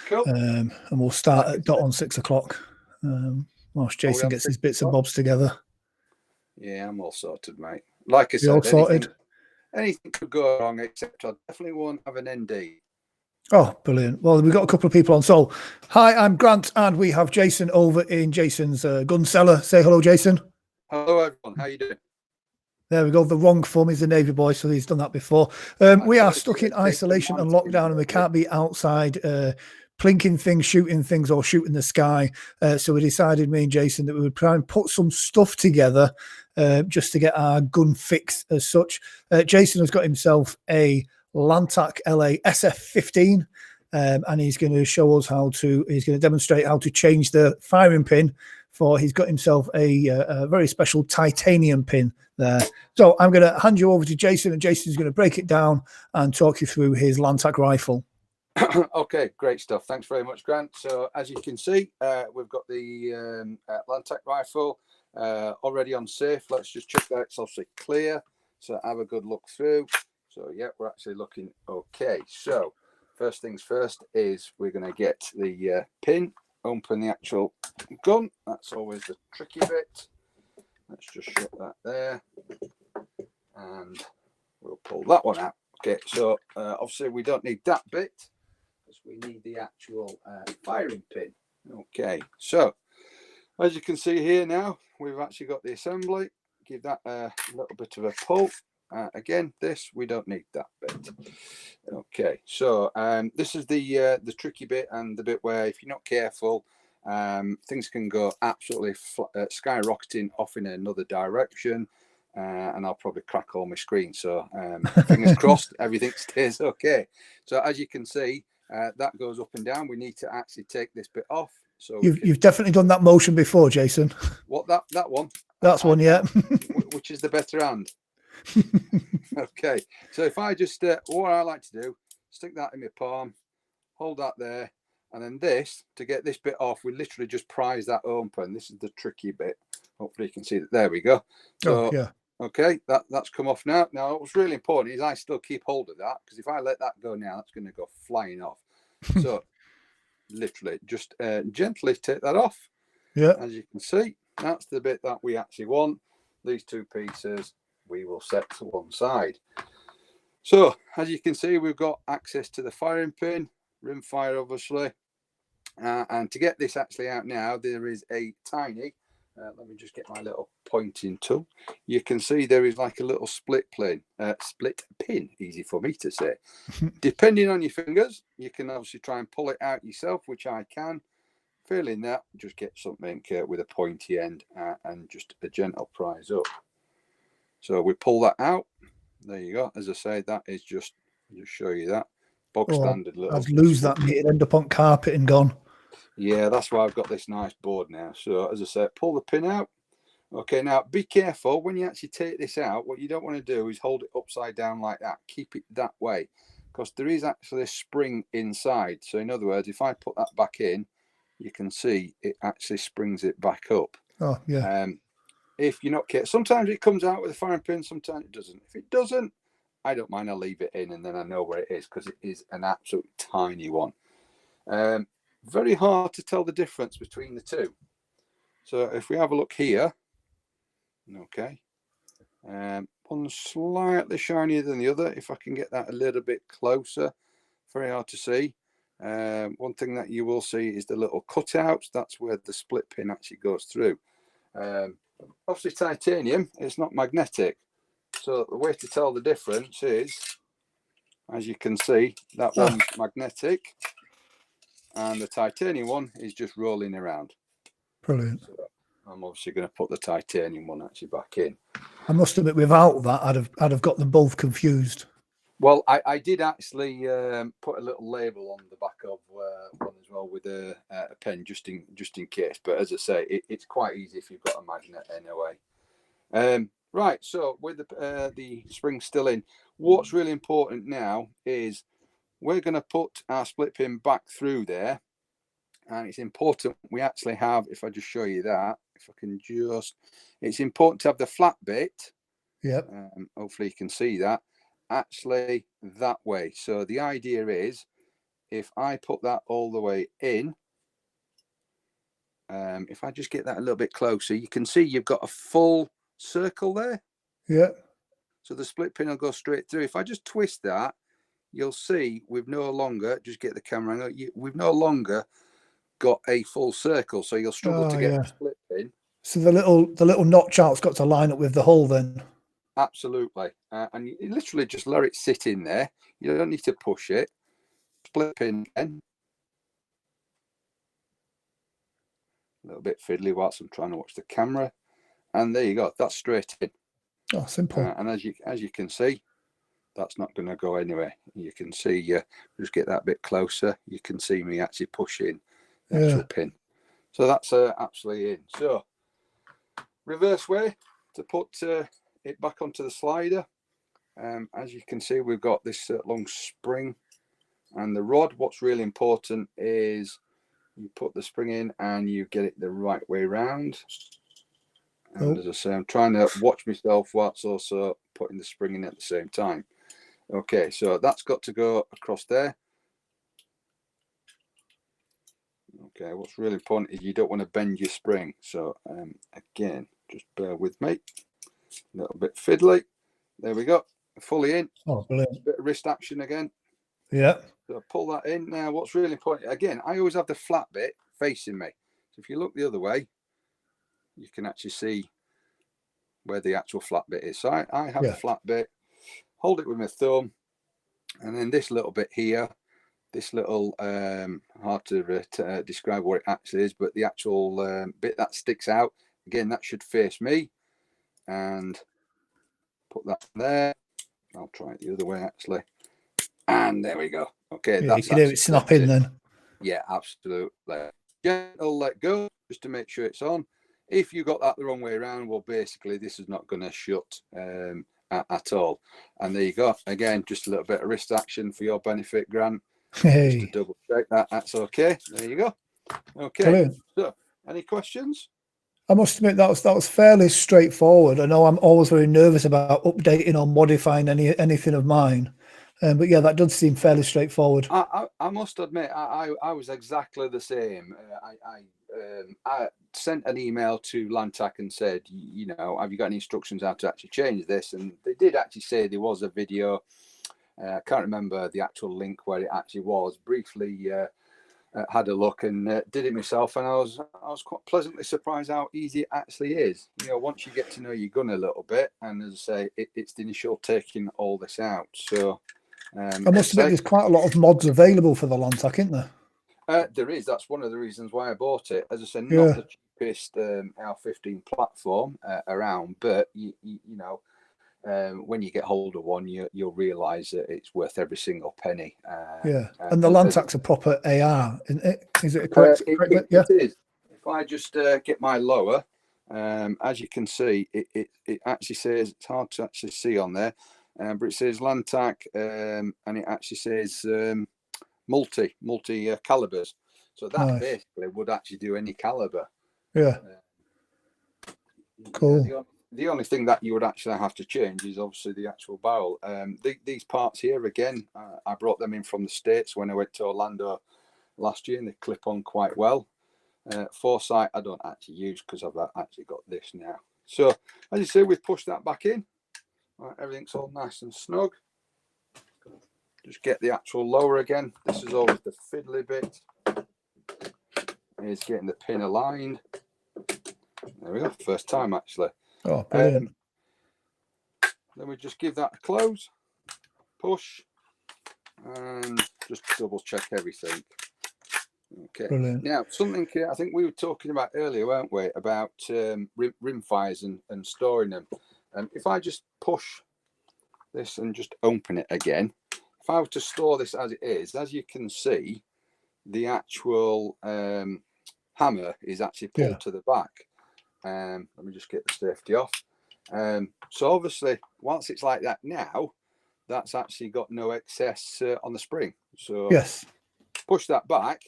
Cool. And we'll start at dot on 6 o'clock. Whilst Jason gets his bits and bobs together. Yeah, I'm all sorted, mate. Like I said, all sorted? Anything could go wrong, except I definitely won't have an ND. Oh, brilliant. Well, we've got a couple of people on. So, hi, I'm Grant, and we have Jason over in Jason's gun cellar. Say hello, Jason. Hello, everyone. How you doing? There we go. The wrong thumb is a Navy boy, so he's done that before. We are stuck in isolation and lockdown, and we can't be outside plinking things, shooting things, or shooting the sky. So we decided, me and Jason, that we would try and put some stuff together just to get our gun fix as such. Jason has got himself a Lantac LA-SF15, and he's going to show us he's going to demonstrate how to change the firing pin he's got himself a very special titanium pin there. So I'm going to hand you over to Jason, and Jason's going to break it down and talk you through his Lantac rifle. Okay, great stuff. Thanks very much, Grant. So as you can see, we've got the Lantac rifle already on safe. Let's just check that it's obviously clear. So have a good look through. So yeah, we're actually looking okay. So first things first is we're going to get the pin, open the actual gun. That's always the tricky bit. Let's just shut that there, and we'll pull that one out. Okay, so obviously we don't need that bit because we need the actual firing pin. Okay, so as you can see here now, we've actually got the assembly. Give that a little bit of a pull. Again, this we don't need that bit. Okay, so this is the tricky bit, and the bit where if you're not careful, things can go absolutely skyrocketing off in another direction, and I'll probably crack all my screen. So fingers crossed, everything stays okay. So as you can see, that goes up and down. We need to actually take this bit off. So you've definitely done that motion before, Jason. What, that one? That's one, yeah. Which is the better hand? Okay, so if I just what I like to do, stick that in my palm, hold that there, and then this, to get this bit off, we literally just prise that open. This is the tricky bit. Hopefully you can see that. There we go. So yeah, okay, that's come off now. Now what's really important is I still keep hold of that, because if I let that go now, that's going to go flying off. So literally just gently take that off. Yeah, as you can see, that's the bit that we actually want. These two pieces we will set to one side. So as you can see, we've got access to the firing pin, rim fire obviously, and to get this actually out now, there is a tiny let me just get my little pointing tool. You can see there is like a little split pin, easy for me to say. Depending on your fingers, you can obviously try and pull it out yourself, which I can. Failing that, just get something with a pointy end and just a gentle prise up. So we pull that out. There you go. As I say, that is just show you that bog standard little. I'd lose that, it'd end up on carpet and gone. Yeah, that's why I've got this nice board now. So as I said, pull the pin out. Okay, now be careful when you actually take this out. What you don't want to do is hold it upside down like that. Keep it that way, because there is actually a spring inside. So in other words, if I put that back in, you can see it actually springs it back up. Oh yeah. If you're not careful, sometimes it comes out with a firing pin, sometimes it doesn't. If it doesn't, I don't mind. I'll leave it in, and then I know where it is, because it is an absolute tiny one. Very hard to tell the difference between the two. So if we have a look here, okay, one's slightly shinier than the other. If I can get that a little bit closer, very hard to see. One thing that you will see is the little cutouts. That's where the split pin actually goes through. Obviously titanium, it's not magnetic, so the way to tell the difference is, as you can see, that one's magnetic and the titanium one is just rolling around. Brilliant. So I'm obviously going to put the titanium one actually back in. I must admit, without that, I'd have got them both confused. Well, I did actually put a little label on the back of one as well with a pen, just in case. But as I say, it's quite easy if you've got a magnet anyway. Right, so with the spring still in, what's really important now is we're going to put our split pin back through there, and it's important we actually have. If I just show you that, if I can just, it's important to have the flat bit. Yep. Hopefully you can see that. Actually that way. So the idea is if I put that all the way in, if I just get that a little bit closer, you can see you've got a full circle there. Yeah. So the split pin will go straight through. If I just twist that, you'll see we've no longer, just get the camera angle, we've no longer got a full circle. So you'll struggle to get the split pin. So the little notch out's got to line up with the hole then. Absolutely. And you literally just let it sit in there. You don't need to push it. Split pin again. A little bit fiddly whilst I'm trying to watch the camera. And there you go. That's straight in. Oh, simple. And as you can see, that's not going to go anywhere. You can see, just get that bit closer. You can see me actually pushing the actual pin. So that's absolutely in. So reverse way to put it back onto the slider. As you can see, we've got this long spring and the rod. What's really important is you put the spring in and you get it the right way round. And as I say, I'm trying to watch myself whilst also putting the spring in at the same time. Okay, so that's got to go across there. Okay, what's really important is you don't want to bend your spring. So again, just bear with me. A little bit fiddly. There we go. Fully in. Oh, brilliant. Bit of wrist action again. Yeah. So pull that in. Now, what's really important, again, I always have the flat bit facing me. So if you look the other way, you can actually see where the actual flat bit is. So I have the flat bit, hold it with my thumb, and then this little bit here, this little, hard to describe what it actually is, but the actual bit that sticks out, again, that should face me. And put that there. I'll try it the other way, actually. And there we go. Okay, that's you can hear it snapping then. Yeah, absolutely. Gentle let go just to make sure it's on. If you got that the wrong way around, well, basically this is not going to shut at all. And there you go. Again, just a little bit of wrist action for your benefit, Grant. Just to double check that's okay. There you go. Okay. Brilliant. So, any questions? I must admit that was fairly straightforward. I know I'm always very nervous about updating or modifying anything of mine. But yeah, that does seem fairly straightforward. I must admit, I was exactly the same. I sent an email to Lantac and said, you know, have you got any instructions how to actually change this? And they did actually say there was a video. I can't remember the actual link where it actually was. Briefly had a look and did it myself, and I was quite pleasantly surprised how easy it actually is. You know, once you get to know your gun a little bit, and as I say, it's the initial taking all this out. So. I must admit, there's quite a lot of mods available for the Lantac, isn't there? There is. That's one of the reasons why I bought it. As I said, not the cheapest LA-15 platform around, but you know, when you get hold of one, you'll realise that it's worth every single penny. And the Lantac's a proper AR, isn't it? Is it correct? It is. If I just get my lower, as you can see, it actually says, it's hard to actually see on there. But it says Lantac, and it actually says multi calibers. So that basically would actually do any caliber. Yeah. Cool. You know, the only thing that you would actually have to change is obviously the actual barrel. These parts here, again, I brought them in from the States when I went to Orlando last year, and they clip on quite well. Foresight I don't actually use because I've actually got this now. So as you see, we've pushed that back in. Right, everything's all nice and snug. Just get the actual lower again. This is always the fiddly bit. Is getting the pin aligned. There we go. First time actually. Oh, brilliant. Then we just give that a close, push, and just double check everything. Okay. Brilliant. Now, something I think we were talking about earlier, weren't we, about rim fires and storing them. If I just push this and just open it again, if I were to store this as it is, as you can see, the actual hammer is actually pulled to the back. Let me just get the safety off. So obviously, once it's like that now, that's actually got no excess on the spring. So push that back.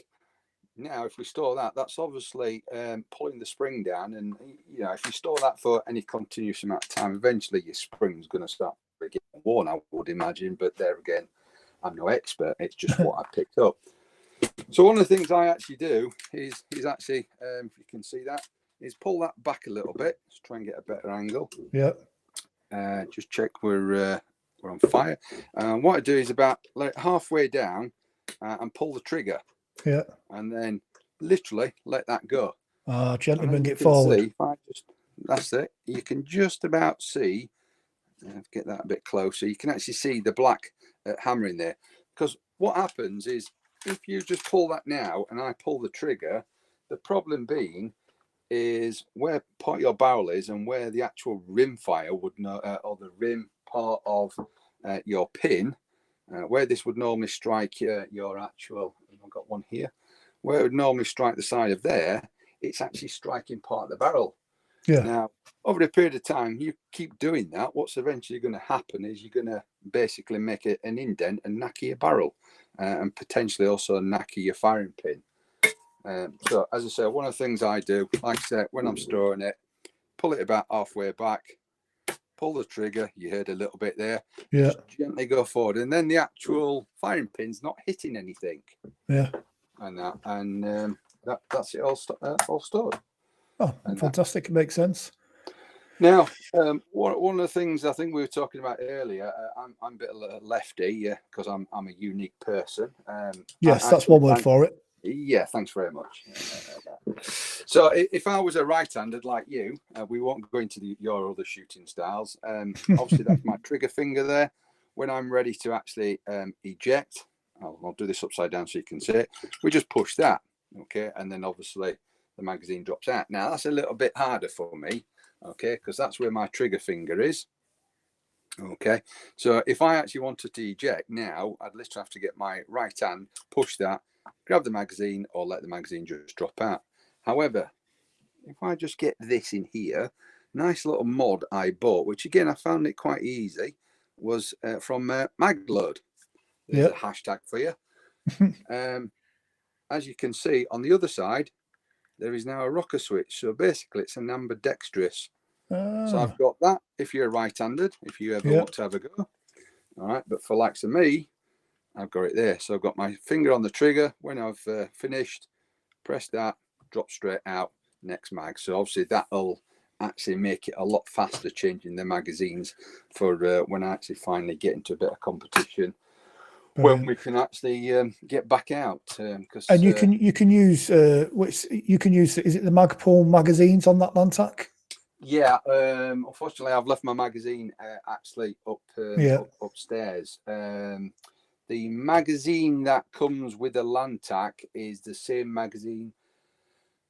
Now, if we store that, that's obviously pulling the spring down, and you know, if you store that for any continuous amount of time, eventually your spring's going to start getting worn, I would imagine. But there again, I'm no expert. It's just what I picked up. So one of the things I actually do is actually, if you can see that, is pull that back a little bit. Let's try and get a better angle. Yeah. Just check we're on fire. What I do is about like halfway down and pull the trigger. Yeah. And then literally let that go. Gently bring it forward. See, if I just, that's it. You can just about see, get that a bit closer. You can actually see the black hammering there. Because what happens is, if you just pull that now and I pull the trigger, the problem being is where part of your barrel is and where the actual rim fire would know, or the rim part of your pin, where this would normally strike your actual, I've got one here, where it would normally strike the side of there, it's actually striking part of the barrel. Yeah. Now, over a period of time, you keep doing that, what's eventually going to happen is you're going to basically make it an indent and knacker your barrel, and potentially also knacker your firing pin. So, as I say, one of the things I do, like I said, when I'm storing it, pull it about halfway back, pull the trigger, you heard a little bit there, yeah, just gently go forward, and then the actual firing pin's not hitting anything. Yeah. And that, and that's it all stored. Oh, and fantastic. It makes sense. Now, one of the things I think we were talking about earlier, I'm a bit of a lefty, because I'm a unique person. Yes, that's one word for it. Yeah, thanks very much. So if I was a right-handed like you, we won't go into your other shooting styles. Obviously, that's my trigger finger there. When I'm ready to actually eject, I'll do this upside down so you can see it. We just push that, okay? And then obviously the magazine drops out. Now, that's a little bit harder for me, okay? Because that's where my trigger finger is. Okay, so if I actually wanted to eject now, I'd literally have to get my right hand, push that, grab the magazine, or let the magazine just drop out. However, if I just get this in here, nice little mod I bought, which again I found it quite easy, was from Magload. There's a hashtag for you. As you can see on the other side, there is now a rocker switch. So basically, it's an ambidextrous. So I've got that if you're right-handed, if you ever want to have a go. All right, but for likes of me, I've got it there. So I've got my finger on the trigger. When I've finished, press that, drop straight out, next mag. So obviously that'll actually make it a lot faster changing the magazines for when I actually finally get into a bit of competition. Brilliant. When we can actually get back out. And you can use is it the Magpul magazines on that Lantac? Yeah, unfortunately, I've left my magazine actually upstairs. The magazine that comes with the Lantac is the same magazine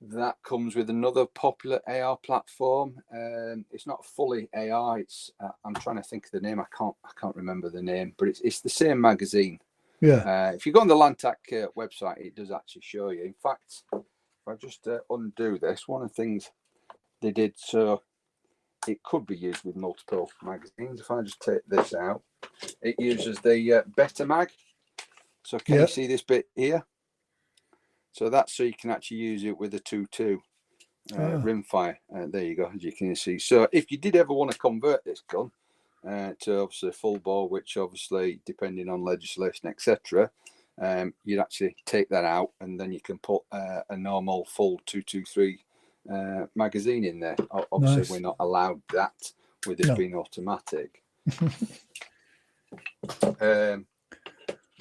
that comes with another popular AR platform. It's not fully AR. It's I'm trying to think of the name. I can't remember the name, but it's the same magazine. Yeah. If you go on the Lantac website, it does actually show you. In fact, if I just undo this, one of the things they did, so it could be used with multiple magazines. If I just take this out, it uses the Better Mag. So can you see this bit here? So that's so you can actually use it with a 2.2 rimfire. There you go, as you can see. So if you did ever want to convert this gun to obviously full bore, which obviously depending on legislation, etc., you'd actually take that out, and then you can put a normal full 223 magazine in there. Obviously, we're not allowed that with this being automatic.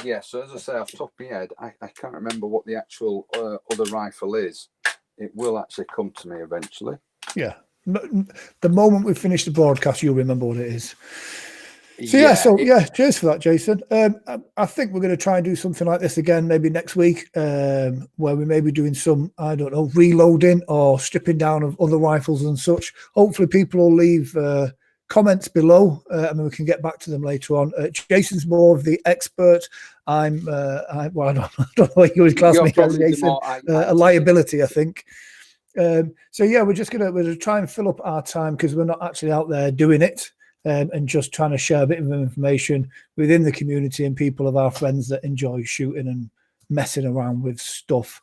Yeah, so as I say, off the top of my head, I can't remember what the actual other rifle is. It will actually come to me eventually. Yeah. The moment we finish the broadcast, you'll remember what it is. So cheers for that, Jason. I think we're going to try and do something like this again, maybe next week, where we may be doing some, I don't know, reloading or stripping down of other rifles and such. Hopefully people will leave comments below, and then we can get back to them later on. Jason's more of the expert. I don't know what you would class me as, Jason. A liability, I think. So yeah, we're gonna try and fill up our time because we're not actually out there doing it, and just trying to share a bit of information within the community and people of our friends that enjoy shooting and messing around with stuff.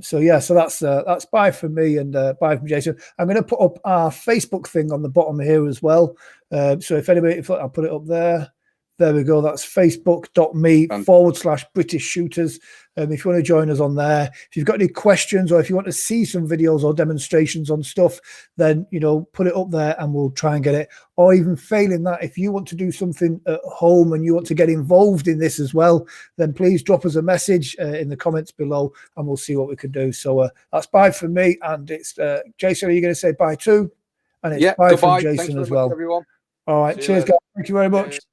So that's bye from me and bye from Jason. I'm going to put up our Facebook thing on the bottom here as well. So if I'll put it up there, There we go. That's facebook.me/British Shooters. If you want to join us on there, if you've got any questions or if you want to see some videos or demonstrations on stuff, then, you know, put it up there and we'll try and get it. Or even failing that, if you want to do something at home and you want to get involved in this as well, then please drop us a message in the comments below and we'll see what we can do. So that's bye from me. And it's Jason, are you going to say bye too? And it's bye from Jason as well. Everyone. All right. Cheers, guys. Thank you very much. Cheers.